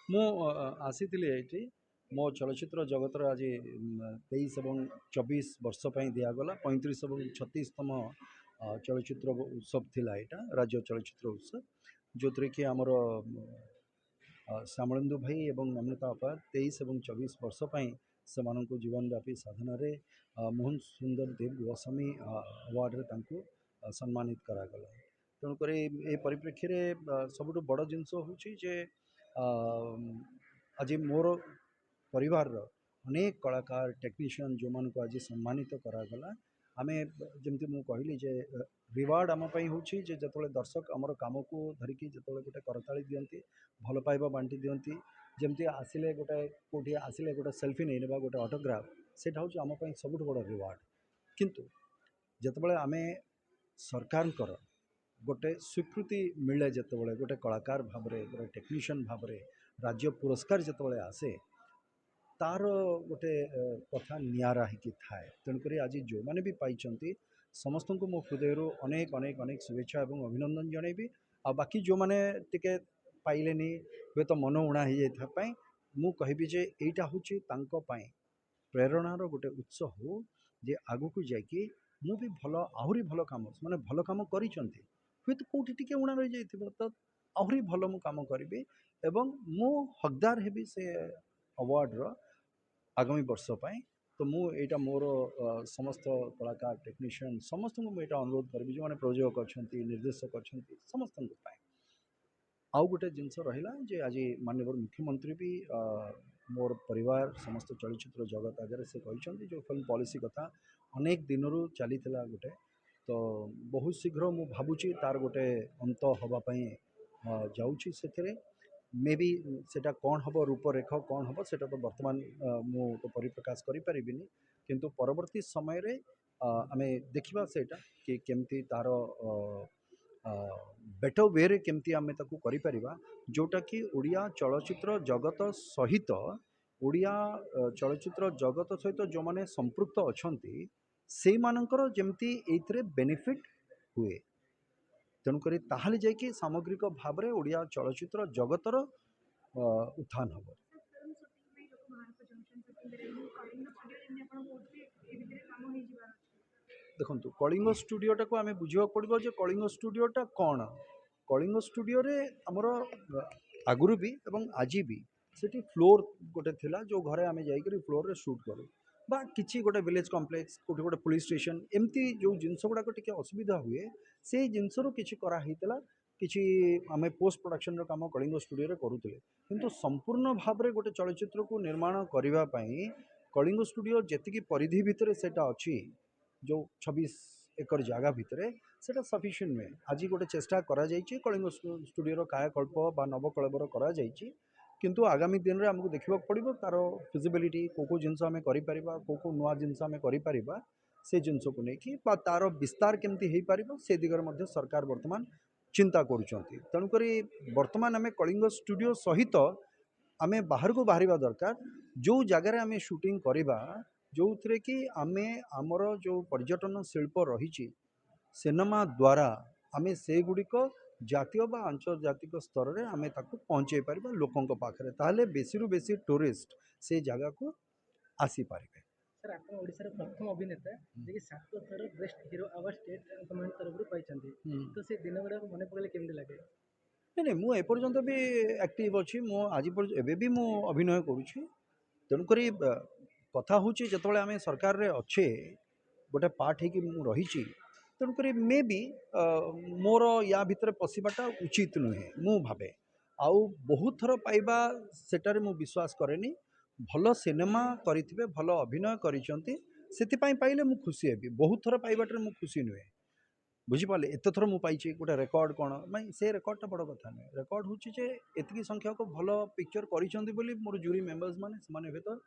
ମୁଁ ଆସିଥିଲି ଏଇଠି ମୋ ଚଳଚ୍ଚିତ୍ର ଜଗତର ଆଜି 23 ଏବଂ 24 ବର୍ଷ ପାଇଁ ଦିଆଗଲା 35 ଏବଂ 36ତମ ଚଳଚ୍ଚିତ୍ର ଉତ୍ସବ ଥିଲା ଏଇଟା ରାଜ୍ୟ ଚଳଚ୍ଚିତ୍ର ଉତ୍ସବ ଯେଉଁଥିରେ କି ଆମର ଶ୍ୟାମଳେନ୍ଦୁ ଭାଇ ଏବଂ ନମିତା ଅପା 23 ଏବଂ 24 ବର୍ଷ ପାଇଁ ସେମାନଙ୍କୁ ଜୀବନବ୍ୟାପୀ ସାଧନାରେ ମୋହନ ସୁନ୍ଦର ଦେବ ଗୋସ୍ୱାମୀ ଆୱାର୍ଡ଼ରେ ତାଙ୍କୁ ସମ୍ମାନିତ କରାଗଲା। ତେଣୁକରି ଏ ପରିପ୍ରେକ୍ଷୀରେ ସବୁଠୁ ବଡ଼ ଜିନିଷ ହେଉଛି ଯେ आज मोर परिवार अनेक कलाकार टेक्नीशियन जो मान को आज सम्मानित करागला आमे जमती मु कहली जे रिवार्ड आम हूँ जे जो दर्शक आमर कम को धरिकी जो गोटे करताली दियंती भल पाइबा बांटी दियंती जमती आसिले गोटे कोठी आसिले गोटे सेल्फी नहीं नेबा गोटे ऑटोग्राफ सेटा हूँ आम सबुठ बड़ रिवार्ड किंतु जितेबाला आमे सरकार गोटे स्वीकृति मिले जितेबाला गोटे कलाकार भाव में गोटे टेक्नीशियन भाव में राज्य पुरस्कार जितेबाला आसे तार गोटे कथा निरा ही थाए तेणुक आज जो मैंने भी पाई समस्त को मो हृदय अनेक अनेक अनेक शुभेच्छा और अभिनंदन जनईबी आ बाकी जो मैंने टिके पाइले हे तो मन उणा हो मु कहबी जे एटा हूँ प्रेरणार गोटे उत्स हो जे आगु को जाकि मु भी भल आहरी भल कम माने भल कम करी हुए तो कौटी टिके उणा रही जाइथिबो तो आहरी भल मु काम करी एवं मु हकदार हेबी से अवार्ड रो आगामी वर्ष पाई तो मुझा मोर समस्त कलाकार टेक्नीशियन समस्त को मुझा अनुरोध करी जो मैंने प्रयोजक अच्छा निर्देशक अच्छा समस्त आउ गोटे जिनस रहा जे आज माननीय मुख्यमंत्री भी मोर परिवार समस्त चलचित्र जगत आगे से कहते जो फिल्म पॉलिसी कथा अनेक दिन रू चली गोटे तो बहुत शीघ्र मु भावुची तार गोटे अंत हवापाई जाऊँगी से मे बी सेटा कौन हम रूपरेख कौन हम सेटा तो बर्तमान मु तो परिप्रकाश करें किंतु परवर्ती समय रे आमे देखिबा सेटा कि केमती तार बेटर वे रे केमती आमे ताकू करि परिबा जोटा कि ओडिया चलचित्र जगत सहित ओडिया चलचित्र जगत सहित जो माने संपृक्त अछंती से मानकर जेमती एथरे बेनिफिट हुए तेणुक ताहले जाकि सामग्रिक भाव में ओडिया चलचित्र जगतर उत्थान हम देखो कलिंग स्टूडियोटा को आम बुझा पड़ो जे कलिंग स्टूडियोटा कौन कलिंग स्टूडियो रे आमर आगुरी भी एवं आज भी सेठी फ्लोर गोटे थिला जो घरे आम जाइए फ्लोर रे शूट करूँ बा किसी गोटे विलेज कम्प्लेक्स कोटी गोटे पुलिस स्टेशन एमती जो जिनस गुड़ाक टी असुविधा हुए से जिनस किसी कराइला किसी आम पोस्ट प्रोडक्शन काम कलिंग स्टूडियो करूँ किंतु संपूर्ण भाव में गोटे चलचित्र को निर्माण करने कलिंग स्टूडियो जी परिधि भितर सेटा अच्छी जो 26 एकर जगह भितर सेटा सफिशिएंट नुहे आज गोटे चेष्टा करा कलिंग स्टूडियो कायाकल्प बा नवकलेबर करा किंतु आगामी दिन में आमको देखा पड़ो तार फिजिबिलिटी कौ जिनस आम कर कौ नुआ जिनस आम कर से जिनस को लेकिन तार विस्तार केमती हो पार से दिगरे सरकार वर्तमान चिंता करुँच बर्तमान आम कलिंग स्टूडियो सहित आम बाहर को बाहर दरकार जो जगार आम शूटिंग करवा जो थे कि आम आमर जो पर्यटन शिल्प रही सिनेमा द्वारा आम से गुड़िक जातीय बा आंतर्जातिक स्तर में आम पहुँचे पार लोकों पाखे ताहले बेसी रु बेसी टूरिस्ट से जगह को आसी पारे। सर आप ओडिशार प्रथम अभिनेता जे 7 थर best hero award state government तरफ पाई तो से दिन गुड़ा मन पड़े केमती लगे नहीं मुझे एपर्यंत भी एक्टिव अच्छी आज भी मु अभिनय करुँची तेणुक कथा हूँ जो आम सरकार रे अच्छे गोटे पार्ट हो रही तेणुक मे बी मोर या भितर पशिबाटा उचित नुहे मु भावे आउ बहुत थर पाइबा सेटारे मु विश्वास करेनी भल सिनेमा करिथिबे भल अभिनय करिसंती सेतिपाई पाइले मु खुशी हेबी बहुत थर पाइबाटे मु खुशी नुहे बुझिपारे एत थर मु पाइछि गोटे रेकर्ड कौन मैं से रेकर्डटा बड़ कथा नुहे रेकर्ड हूँ जे एतिकी संख्यक भल पिक्चर करिसंती बोली मोर जूरी मेंबर्स माने सेमाने भीतर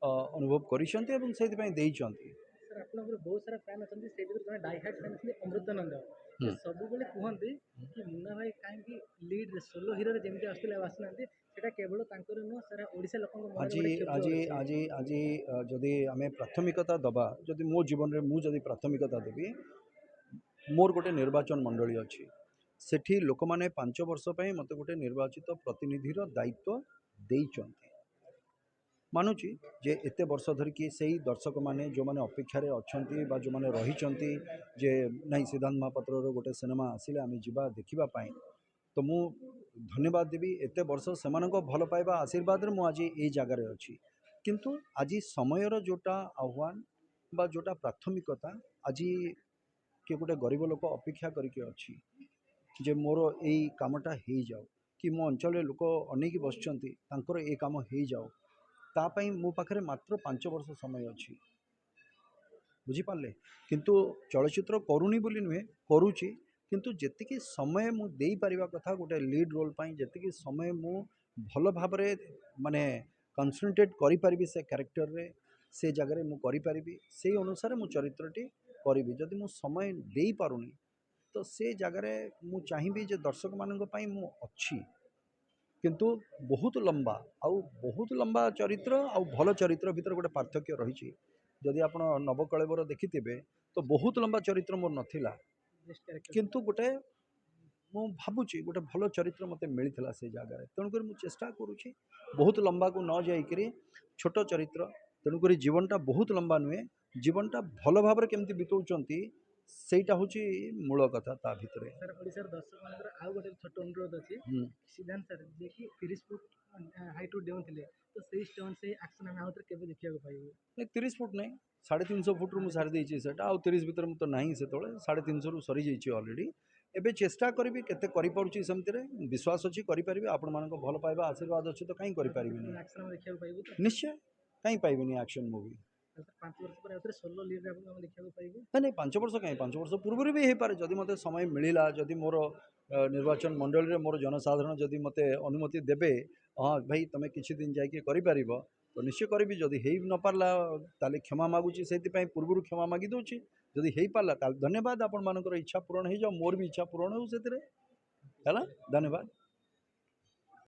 अनुभव करिसंती एवं सेतिपाई देइसंती। सर आपनकर बहुत सारा फैन अछंती से भीतर जने डाई हार्ड फैन अछंती अमृतानंद से सब बेले कहंती कि मुन्ना भाई काहे लीड सोलो हीरो रे जेमती आस्थिले आसनांती सेटा केवल तांकर न सारा ओडिसा लोकन मन आज गोटे आज क्षुब्ध आज आज जदि आम प्राथमिकता दबा जदि मो जीवन में मुझे प्राथमिकता देवी मोर गोटे निर्वाचन मंडली अच्छी सेठी लोक माने 5 वर्ष मत गोटे निर्वाचित प्रतिनिधिर दायित्व ଦେଇଛନ୍ତି। ମାନୁଛି ଯେ ଏତେ ବର୍ଷ ଧରିକି ସେଇ ଦର୍ଶକମାନେ ଯେଉଁମାନେ ଅପେକ୍ଷାରେ ଅଛନ୍ତି ବା ଯେଉଁମାନେ ରହିଛନ୍ତି ଯେ ନାଇଁ ସିଦ୍ଧାନ୍ତ ମହାପାତ୍ରର ଗୋଟେ ସିନେମା ଆସିଲେ ଆମେ ଯିବା ଦେଖିବା ପାଇଁ, ତ ମୁଁ ଧନ୍ୟବାଦ ଦେବି। ଏତେ ବର୍ଷ ସେମାନଙ୍କ ଭଲ ପାଇବା ଆଶୀର୍ବାଦରେ ମୁଁ ଆଜି ଏଇ ଜାଗାରେ ଅଛି। କିନ୍ତୁ ଆଜି ସମୟର ଯେଉଁଟା ଆହ୍ୱାନ ବା ଯେଉଁଟା ପ୍ରାଥମିକତା, ଆଜି କିଏ ଗୋଟେ ଗରିବ ଲୋକ ଅପେକ୍ଷା କରିକି ଅଛି ଯେ ମୋର ଏଇ କାମଟା ହେଇଯାଉ, କି ମୋ ଅଞ୍ଚଳରେ ଲୋକ ଅନେଇକି ବସିଛନ୍ତି ତାଙ୍କର ଏ କାମ ହେଇଯାଉ, ତା ପାଇଁ ମୋ ପାଖରେ ମାତ୍ର 5 ବର୍ଷ ସମୟ ଅଛି। ବୁଝିପାରିଲେ? କିନ୍ତୁ ଚଳଚ୍ଚିତ୍ର କରୁନି ବୋଲି ନୁହେଁ, କରୁଛି, କିନ୍ତୁ ଯେତିକି ସମୟ ମୁଁ ଦେଇପାରିବା କଥା ଗୋଟେ ଲିଡ୍ ରୋଲ୍ ପାଇଁ, ଯେତିକି ସମୟ ମୁଁ ଭଲ ଭାବରେ ମାନେ କନସେନ୍ଟ୍ରେଟ୍ କରିପାରିବି ସେ କ୍ୟାରେକ୍ଟରରେ, ସେ ଜାଗାରେ ମୁଁ କରିପାରିବି, ସେଇ ଅନୁସାରେ ମୁଁ ଚରିତ୍ରଟି କରିବି। ଯଦି ମୁଁ ସମୟ ଦେଇପାରୁନି ତ ସେ ଜାଗାରେ ମୁଁ ଚାହିଁବି ଯେ ଦର୍ଶକମାନଙ୍କ ପାଇଁ ମୁଁ ଅଛି, କିନ୍ତୁ ବହୁତ ଲମ୍ବା ଚରିତ୍ର ଆଉ ଭଲ ଚରିତ୍ର ଭିତରେ ଗୋଟେ ପାର୍ଥକ୍ୟ ରହିଛି। ଯଦି ଆପଣ ନବକଳେବର ଦେଖିଥିବେ ତ ବହୁତ ଲମ୍ବା ଚରିତ୍ର ମୋର ନଥିଲା, ବେଷ୍ଟ କ୍ୟାରେକ୍ଟର କିନ୍ତୁ ଗୋଟେ ମୁଁ ଭାବୁଛି ଗୋଟେ ଭଲ ଚରିତ୍ର ମୋତେ ମିଳିଥିଲା ସେ ଜାଗାରେ। ତେଣୁକରି ମୁଁ ଚେଷ୍ଟା କରୁଛି ବହୁତ ଲମ୍ବାକୁ ନ ଯାଇକରି ଛୋଟ ଚରିତ୍ର। ତେଣୁକରି ଜୀବନଟା ବହୁତ ଲମ୍ବା ନୁହେଁ, ଜୀବନଟା ଭଲ ଭାବରେ କେମିତି ବିତଉଛନ୍ତି ସେଇଟା ହେଉଛି ମୂଳ କଥା ତା ଭିତରେ। ସାର୍ ଓଡ଼ିଶାର ଦର୍ଶକମାନଙ୍କର ଆଉ ଗୋଟେ ଛୋଟ ଅନୁରୋଧ ଅଛି, ହୁଁ। ସିଦ୍ଧାନ୍ତ ସାର୍ ଯିଏକି 30 ଫୁଟ ହାଇଟ୍ରୁ ଡେଉଁଥିଲେ, ତ ସେଇ ଷ୍ଟଣ୍ଟ ସେଇ ଆକ୍ସନ୍ ଆମେ ଆଉଥରେ କେବେ ଦେଖିବାକୁ ପାଇବୁ? 30 ଫୁଟ ନାହିଁ, 350 ଫୁଟରୁ ମୁଁ ସାରି ଦେଇଛି ସେଟା, ଆଉ 30 ଭିତରେ ମୁଁ ତ ନାହିଁ ସେତେବେଳେ, 350ରୁ ସରିଯାଇଛି ଅଲରେଡ଼ି। ଏବେ ଚେଷ୍ଟା କରିବି କେତେ କରିପାରୁଛି, ସେମିତିରେ ବିଶ୍ୱାସ ଅଛି କରିପାରିବି। ଆପଣମାନଙ୍କ ଭଲ ପାଇବା ଆଶୀର୍ବାଦ ଅଛି ତ କାହିଁ କରିପାରିବିନି? ଆକ୍ସନ୍ ଆମେ ଦେଖିବାକୁ ପାଇବୁ ତ? ନିଶ୍ଚୟ, କାହିଁ ପାଇବିନି ଆକ୍ସନ୍ ମୁଭି। ତାହେଲେ 5 ବର୍ଷ ପରେ ଆଉଥରେ ସୋଲୋ ଲିଡ୍ରେ ଆପଣଙ୍କୁ ଆମେ ଦେଖିବାକୁ ପାଇବୁ? ନାଇଁ 5 ବର୍ଷ କାହିଁ, 5 ବର୍ଷ ପୂର୍ବରୁ ବି ହେଇପାରେ ଯଦି ମୋତେ ସମୟ ମିଳିଲା, ଯଦି ମୋର ନିର୍ବାଚନ ମଣ୍ଡଳୀରେ ମୋର ଜନସାଧାରଣ ଯଦି ମୋତେ ଅନୁମତି ଦେବେ, ହଁ ଭାଇ ତୁମେ କିଛି ଦିନ ଯାଇକି କରିପାରିବ, ତ ନିଶ୍ଚୟ କରିବି। ଯଦି ହେଇ ନ ପାରିଲା ତାହେଲେ କ୍ଷମା ମାଗୁଛି, ସେଇଥିପାଇଁ ପୂର୍ବରୁ କ୍ଷମା ମାଗି ଦେଉଛି। ଯଦି ହେଇପାରିଲା ତାହେଲେ ଧନ୍ୟବାଦ, ଆପଣମାନଙ୍କର ଇଚ୍ଛା ପୂରଣ ହେଇଯାଉ, ମୋର ବି ଇଚ୍ଛା ପୂରଣ ହେଉ ସେଥିରେ। ହେଲା, ଧନ୍ୟବାଦ।